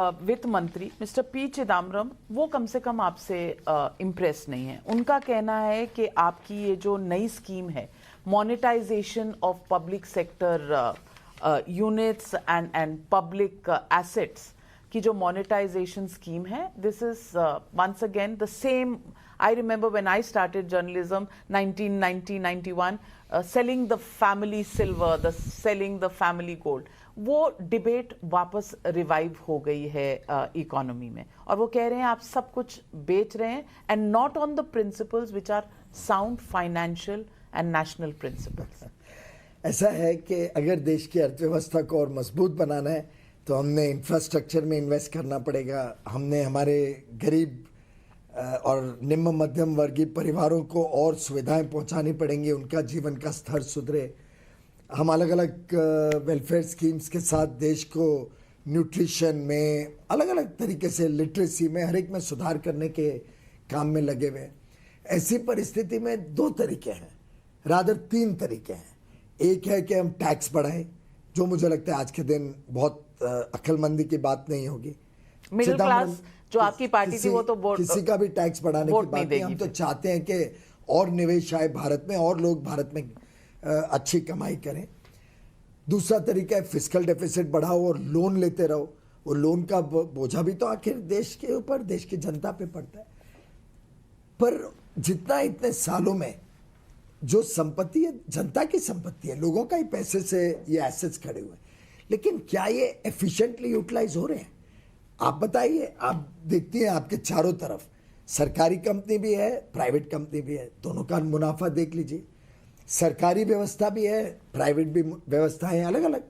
वित्त मंत्री mister P Chidambaram वो कम से कम आपसे इम्प्रेस नहीं है। उनका कहना है कि आपकी ये जो नई स्कीम है monetisation of public sector units and public assets की जो मोनेटाइजेशन स्कीम है, this is once again the same. I remember when I started journalism 1990-91, selling the family silver, selling the family gold. वो debate वापस revive हो गई है economy में, और वो कह रहे हैं आप सब कुछ बेच रहे हैं and not on the principles which are sound financial and national principles. ऐसा है कि अगर देश की अर्थव्यवस्था को और मजबूत बनाना है तो हमने इंफ्रास्ट्रक्चर में इन्वेस्ट करना पड़ेगा. हमने हमारे गरीब और निम्न मध्यम वर्गीय परिवारों को और सुविधाएं पहुंचानी पड़ेंगी, उनका जीवन का स्तर सुधरे. हम अलग अलग वेलफेयर स्कीम्स के साथ देश को न्यूट्रिशन में अलग अलग तरीके से, लिटरेसी में, हर एक में सुधार करने के काम में लगे हुए हैं. ऐसी परिस्थिति में दो तरीके हैं, रादर तीन तरीके हैं. एक है कि हम टैक्स बढ़ाएं, जो मुझे लगता है आज के दिन बहुत अक्लमंदी की बात नहीं होगी. मिडिल क्लास जो आपकी पार्टी थी वो तो किसी का भी टैक्स बढ़ाने की बात नहीं. हम तो चाहते हैं कि और निवेश आए भारत में और लोग भारत में अच्छी कमाई करें. दूसरा तरीका है फिस्कल डेफिसिट बढ़ाओ और लोन लेते रहो. और लोन का बोझा भी तो आखिर देश के ऊपर, देश की जनता पे पड़ता है. पर जितना इतने सालों में जो संपत्ति है जनता की संपत्ति है, लोगों का ही पैसे से ये एसेट्स खड़े हुए हैं, लेकिन क्या ये एफिशिएंटली यूटिलाइज हो रहे हैं? आप बताइए. आप देखती हैं आपके चारों तरफ सरकारी कंपनी भी है, प्राइवेट कंपनी भी है, दोनों का मुनाफा देख लीजिए. सरकारी व्यवस्था भी है, प्राइवेट भी व्यवस्थाएं अलग अलग,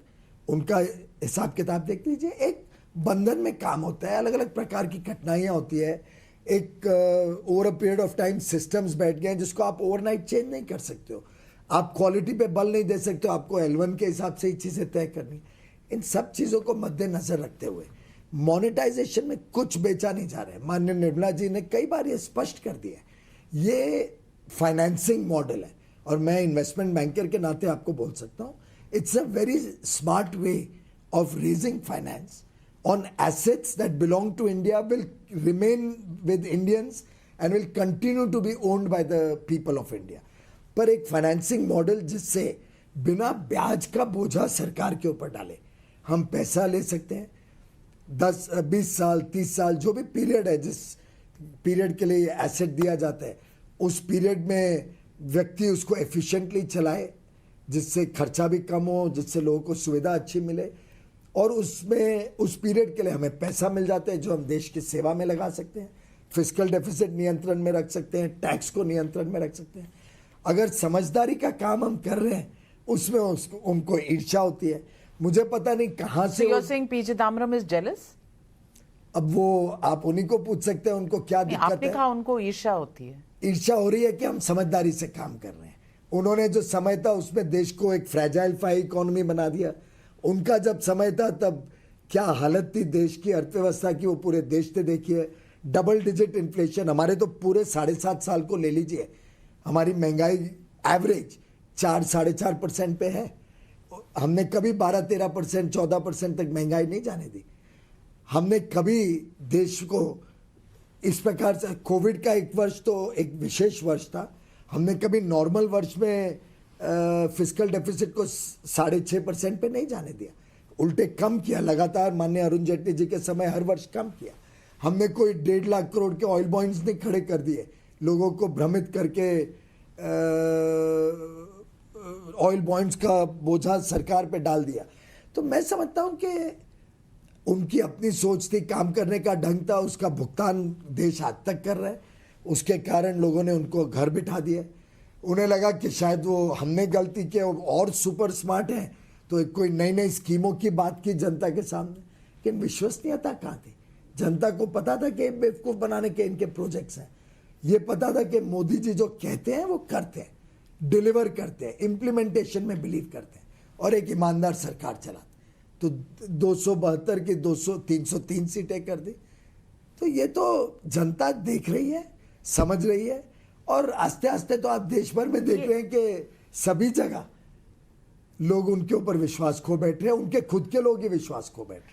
उनका हिसाब किताब देख लीजिए. एक बंधन में काम होता है, अलग अलग प्रकार की कठिनाइयां होती है. एक over a period of time systems बैठ गए हैं जिसको आप ओवरनाइट चेंज नहीं कर सकते हो. आप क्वालिटी पे बल नहीं दे सकते हो, आपको L1 के हिसाब से ही चीज़ें तय करनी. इन सब चीज़ों को मद्देनजर रखते हुए मोनेटाइजेशन में कुछ बेचा नहीं जा रहा है. माननीय निर्मला जी ने कई बार ये स्पष्ट कर दिया है, ये फाइनेंसिंग मॉडल है. और मैं इन्वेस्टमेंट बैंकर के नाते आपको बोल सकता हूँ, it's a very smart way of raising finance on assets that belong to India, will remain with Indians and will continue to be owned by the people of India. पर एक financing model जिससे बिना ब्याज का बोझा सरकार के ऊपर डाले हम पैसा ले सकते हैं. 10, 20 साल, 30 साल जो भी पीरियड है, जिस पीरियड के लिए एसेट दिया जाता है, उस पीरियड में व्यक्ति उसको एफिशिएंटली चलाए, जिससे खर्चा भी कम हो, जिससे लोगों को सुविधा अच्छी मिले, और उसमें उस पीरियड के लिए हमें पैसा मिल जाता है जो हम देश की सेवा में लगा सकते हैं. फिस्कल डेफिसिट नियंत्रण में रख सकते हैं, टैक्स को नियंत्रण में रख सकते हैं. अगर समझदारी का काम हम कर रहे हैं उसमें उनको ईर्ष्या होती है. मुझे पता नहीं कहां से. So you're saying P. Chidambaram is jealous? अब वो आप उन्हीं को पूछ सकते हैं उनको क्या दिक्कत है. आपने कहा उनको ईर्ष्या होती है. ईर्ष्या हो रही है कि हम समझदारी से काम कर रहे हैं. उन्होंने जो समय था उसमें देश को एक फ्रेजाइल फाई इकोनॉमी बना दिया. उनका जब समय था तब क्या हालत थी देश की अर्थव्यवस्था की, वो पूरे देश ने देखी है. Double digit inflation. हमारे तो पूरे 7.5 साल को ले लीजिए, हमारी महंगाई एवरेज 4-4.5% पे है. हमने कभी 12-13%, 14% तक महंगाई नहीं जाने दी. हमने कभी देश को इस प्रकार से, कोविड का एक वर्ष तो एक विशेष वर्ष था, हमने कभी नॉर्मल वर्ष में फिस्कल डेफिसिट को 6.5% पे नहीं जाने दिया, उल्टे कम किया लगातार. माननीय अरुण जेटली जी के समय हर वर्ष कम किया. हमने कोई 1.5 लाख करोड़ के ऑयल बॉन्ड्स नहीं खड़े कर दिए, लोगों को भ्रमित करके ऑयल बॉन्ड्स का बोझा सरकार पे डाल दिया. तो मैं समझता हूं कि उनकी अपनी सोच थी, काम करने का ढंग था, उसका भुगतान देश आज तक कर रहा है. उसके कारण लोगों ने उनको घर बिठा दिया. उन्हें लगा कि शायद वो हमने गलती की और सुपर स्मार्ट है, तो कोई नई नई स्कीमों की बात की जनता के सामने. लेकिन विश्वसनीयता कहाँ थी? जनता को पता था कि बेवकूफ़ बनाने के इनके प्रोजेक्ट्स हैं. ये पता था कि मोदी जी जो कहते हैं वो करते हैं, डिलीवर करते हैं, इम्प्लीमेंटेशन में बिलीव करते हैं, और एक ईमानदार सरकार चलाते. तो 272 की 303 सीटें कर दी. तो ये तो जनता देख रही है, समझ रही है. और आस्ते आस्ते तो आप देश भर में देख रहे हैं कि सभी जगह लोग उनके ऊपर विश्वास खो बैठ रहे हैं, उनके खुद के लोग ही विश्वास खो बैठ रहे हैं.